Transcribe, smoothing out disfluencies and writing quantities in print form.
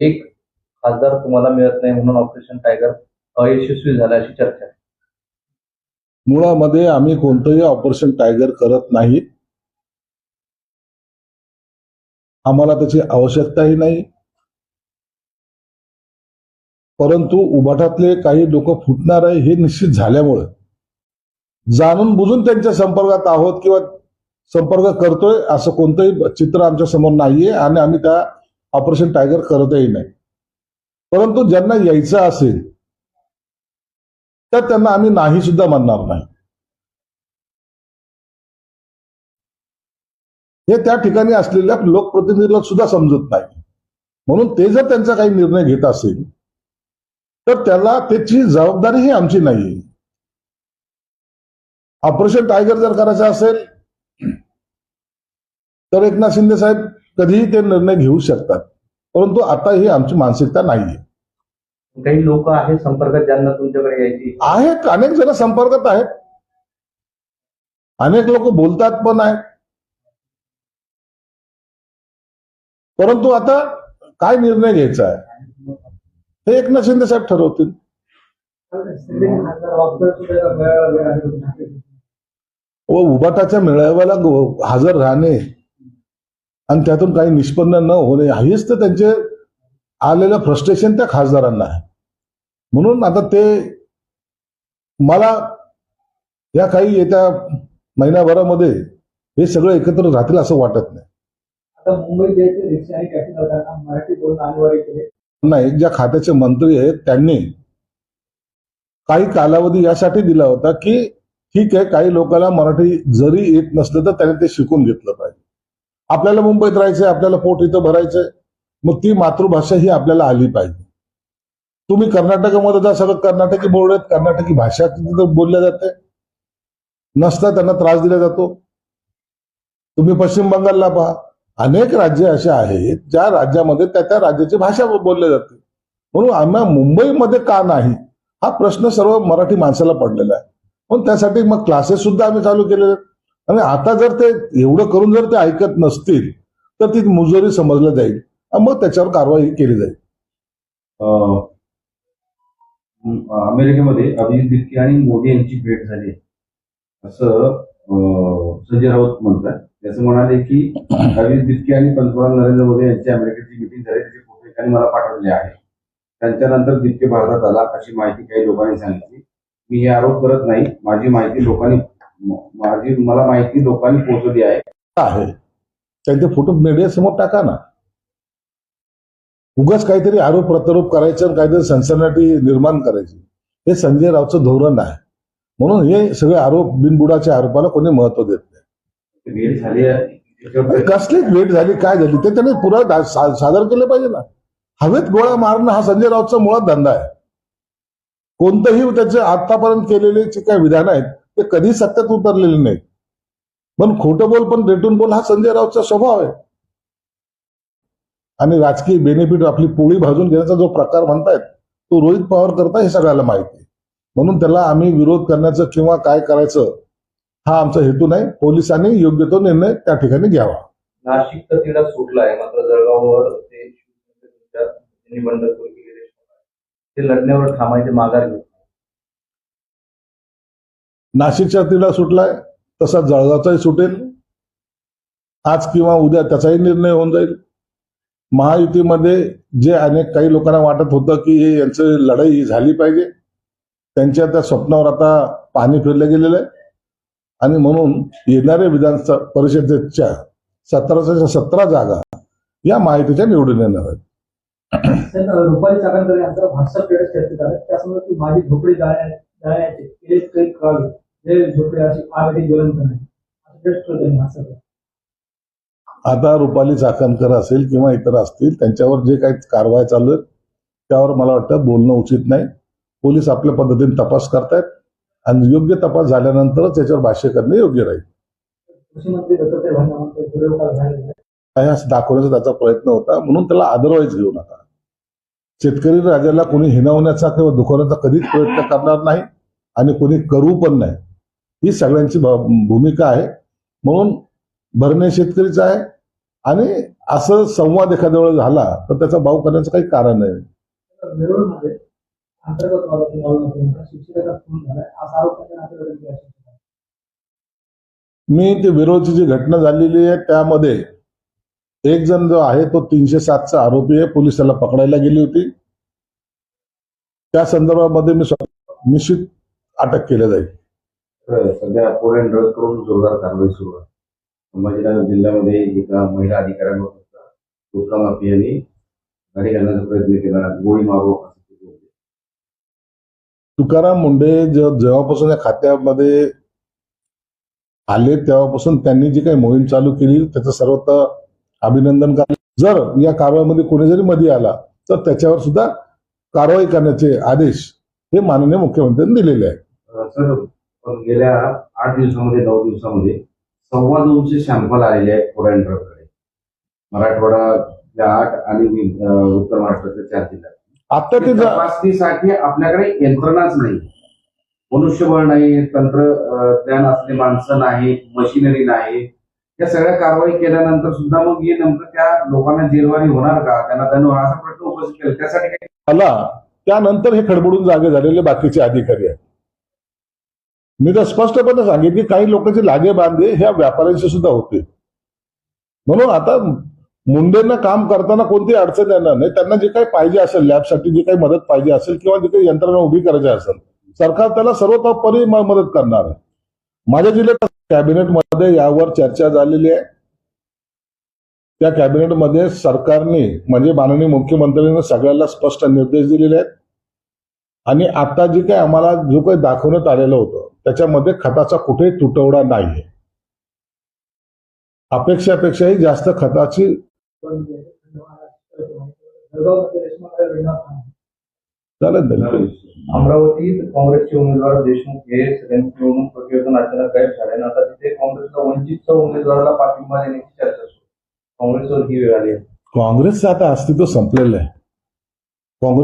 एक खासदार तुम्हाला मिळत नाही म्हणून ऑपरेशन टायगर अयशस्वी झालं अशी चर्चा आहे. मुळामध्ये आम्ही कोणतंही ऑपरेशन टायगर करत नाही. आम्हाला त्याची आवश्यकताही नाही. परंतु उभाटातले काही लोक फुटणार आहे हे निश्चित झाल्यामुळे जाणून बुजून त्यांच्या संपर्कात आहोत किंवा संपर्क करतोय असं कोणतंही चित्र आमच्या समोर नाहीये आणि आम्ही त्या ऑपरेशन टायगर करतही नाही. परंतु ज्यांना यायचं असेल तर त्यांना आम्ही नाही सुद्धा म्हणणार नाही. हे त्या ठिकाणी असलेल्या लोकप्रतिनिधीला सुद्धा समजत नाही. म्हणून ते जर त्यांचा काही निर्णय घेत असेल तर त्याला त्याची जबाबदारी ही आमची नाही. ऑपरेशन टायगर जर करायचं असेल तर एकनाथ शिंदे साहेब कधीही ते निर्णय घेऊ शकतात. परंतु आता ही आमची मानसिकता नाहीये. काही लोक आहेत संपर्कात ज्यांना तुमच्याकडे यायची आहेत, अनेक जण संपर्कात आहेत, अनेक लोक बोलतात पण आहेत. परंतु आता काय निर्णय घ्यायचा आहे हे एकनाथ शिंदे साहेब ठरवतील. व उभाटाच्या मेळाव्याला हजर राहणे आणि त्यातून काही निष्पन्न न होणे हेच तर त्यांचे आलेलं फ्रस्ट्रेशन त्या खासदारांना आहे. म्हणून आता ते मला या काही येत्या महिन्याभरामध्ये हे सगळं एकत्र राहतील असं वाटत नाही. आता मुंबईत जायचे रिक्षा आणि टॅक्सी चालकांना मराठी बोलून अनिवार्य केले नाही. ज्या खात्याचे मंत्री आहेत त्यांनी काही कालावधी यासाठी दिला होता की ठीक आहे, काही लोकांना मराठी जरी येत नसलं तर त्यांनी ते शिकून घेतलं पाहिजे. आपल्याला मुंबईत राहायचंय, आपल्याला पोट इथं भरायचंय, मग ती मातृभाषा ही आपल्याला आली पाहिजे. तुम्ही कर्नाटकामध्ये जा, सगळं कर्नाटकी बोर्ड आहेत, कर्नाटकी भाषा तिथं बोलल्या जाते, नसता त्यांना त्रास दिला जातो. तुम्ही पश्चिम बंगालला पहा, अनेक राज्य असे आहेत ज्या राज्यामध्ये त्या राज्याची भाषा बोलली जाते. म्हणून आम्हाला मुंबईमध्ये का नाही हा प्रश्न सर्व मराठी माणसाला पडलेला आहे. पण त्यासाठी मग क्लासेस सुद्धा आम्ही चालू केलेले आहेत. आणि आता जर ते एवढं करून जर ते ऐकत नसतील तर ती मुजोरी समजलं जाईल, मग त्याच्यावर कारवाई केली जाईल. अमेरिकेमध्ये अभिजित दिपके आणि मोदी यांची भेट झाली असं संजय राऊत म्हणतात. त्याचं म्हणाले की अभिजित दिपके आणि पंतप्रधान नरेंद्र मोदी यांची अमेरिकेची मिटिंग झाली, त्याचे फोटो एकाने मला पाठवले आहे. त्यांच्यानंतर दिपके भारतात आला अशी माहिती काही लोकांनी सांगितली. मी हे आरोप करत नाही, मला माहिती लोकांनी पोहोचवली आहे. त्यांचे फोटो मीडिया समोर टाका ना. उगाच काहीतरी आरोप प्रत्यारोप करायचं, काहीतरी सनसनाटी निर्माण करायची, हे संजय राऊतचं धोरण आहे. म्हणून हे सगळे आरोप बिनबुडाच्या आरोपाला कोणी महत्व देत नाही. भेट झाली, कसलीच भेट झाली, काय झाली ते त्याने पुरा सादर केलं पाहिजे ना. हवेत गोळ्या मारणं हा संजय राऊतचा मुळात धंदा आहे. कोणतंही त्याचे आतापर्यंत केलेले जे काही विधान आहेत ते कधी सत्यात उतरलेले नाहीत. पण खोटं बोल पण रेटून बोल हा संजय राऊतचा स्वभाव आहे. आणि राजकीय बेनिफिट आपली पोळी भाजून घेण्याचा जो प्रकार म्हणतायत तो रोहित पवार करता हे सगळ्याला माहिती आहे. म्हणून त्याला आम्ही विरोध करण्याचं किंवा काय करायचं हा आमचा हेतू नाही. पोलिसांनी योग्य तो निर्णय त्या ठिकाणी घ्यावा. नाशिकचा तिढा सुटलाय, मात्र जळगाववर ते बंडखोर केलेले ते लढण्यावर थांबायचे माघार घेत. नाशिकचा तिढा सुटलाय तसा जळगावचाही सुटेल. आज किंवा उद्या त्याचाही निर्णय होऊन जाईल. महायुतीमध्ये जे अनेक काही लोकांना वाटत होतं की यांची लढाई झाली पाहिजे, त्यांच्या त्या स्वप्नावर आता पाणी फिरलं गेलेलं आहे. आणि म्हणून येणाऱ्या विधान परिषदेच्या 17 जागा या महायुतीच्या निवडून येणार आहेत. रुपाली चाकणकर यांचा व्हॉट्सअप स्टेटस चर्चेत आलं, त्यासमोर ती माझी झोपडी जाळण्याचे काही करावे, जे झोपडी अशी आग ज्वलंत नाही. आता रुपाली चाकणकर असेल किंवा इतर असतील त्यांच्यावर जे काही कारवाई चालू आहे त्यावर मला वाटतं बोलणं उचित नाही. पोलीस आपल्या पद्धतीने तपास करतायत आणि योग्य तपास झाल्यानंतरच त्याच्यावर भाष्य करणे योग्य राहील. कृषीमंत्री असं दाखवण्याचा त्याचा प्रयत्न होता, म्हणून त्याला अदरवाईज घेऊ नका. शेतकरी राजाला कोणी हिणवण्याचा किंवा दुखवण्याचा कधीच प्रयत्न करणार नाही आणि कोणी करू पण नाही. ही सगळ्यांची भूमिका आहे. म्हणून भरणे शेतकरीच आहे आणि असं संवाद एखाद्या वेळेस झाला तर त्याचा भाव करण्याचं काही कारण नाही. वेरूळमध्ये अंतर्गत वादातून शिक्षकाचा खून झालाय असा आरोप त्यांच्या नातेवाईकांनी केला आहे. मी ते विरोधची जी घटना झालेली आहे त्यामध्ये एक जण जो आहे तो 307चा आरोपी आहे. पोलीस त्याला पकडायला गेली होती. त्या संदर्भामध्ये मी निश्चित अटक केली जाईल. तर सध्या फूड अँड ड्रग करून जोरदार कारवाई सुरू आहे. संभाजीनगर जिल्ह्यामध्ये एका महिला अधिकाऱ्यांवर गुटखा माफियांनी गाडी घालण्याचा प्रयत्न केला, गोळी मारो असं केलं होतं. तुकाराम मुंडे जेव्हापासून या खात्यामध्ये आले तेव्हापासून त्यांनी जी काही मोहीम चालू केली त्याचं सर्वत्र अभिनंदन करा. जर या कारवाईमध्ये कोणी जरी मध्ये आला तर त्याच्यावर सुद्धा कारवाई करण्याचे आदेश हे माननीय मुख्यमंत्र्यांनी दिलेले आहेत. सर, पण गेल्या 8 दिवसामध्ये 9 दिवसामध्ये 2.25 सॅम्पल आलेले आहेत फूड अँड ड्रग कडे. मराठवाड्यातल्या 8 आणि उत्तर महाराष्ट्रातल्या 4 जिल्ह्यात. आता ते तपासणीसाठी आपल्याकडे यंत्रणाच नाही, मनुष्यबळ नाही, तंत्रज्ञान असले माणसं नाही, मशिनरी नाही. या सगळ्या कारवाई केल्यानंतर सुद्धा मग हे नेमकं त्या लोकांना जेलवारी होणार का, त्यांना दंड होणार असा प्रश्न उपस्थित केला. त्यासाठी काही आला त्यानंतर हे खडबडून जागे झालेले बाकीचे अधिकारी आहेत. मी तर स्पष्टपणे सांगेन की काही लोकांचे लागे बांधे ह्या व्यापाऱ्यांशी सुद्धा होते. म्हणून आता मुंडेंना काम करताना कोणती अडचण येणार नाही. त्यांना जे काही पाहिजे असेल, लॅबसाठी जी काही मदत पाहिजे असेल किंवा जे काही यंत्रणा उभी करायची असेल, सरकार त्याला सर्वतोपरी मदत करणार आहे. माझ्या जिल्ह्यात कॅबिनेटमध्ये यावर चर्चा झालेली आहे. त्या कॅबिनेटमध्ये सरकारने म्हणजे माननीय मुख्यमंत्र्यांनी सगळ्याला स्पष्ट निर्देश दिलेले आहेत आणि आता जे काही आम्हाला जो काही दाखवण्यात आलेलं होतं त्याच्यामध्ये खताचा कुठेही तुटवडा नाहीये. अपेक्षापेक्षाही जास्त खताची चालेल. अमरावतीत काँग्रेसचे उमेदवार देशमुख हे सगळ्यांची निवडणूक प्रक्रियेतून अचानक गायब झाले आणि आता तिथे काँग्रेसला वंचितच्या उमेदवाराला पाठिंबा देण्याची चर्चा सुरू. काँग्रेसवर ही वेळ आली आहे. काँग्रेसचं आता अस्तित्व संपलेलं आहे. काँग्रेस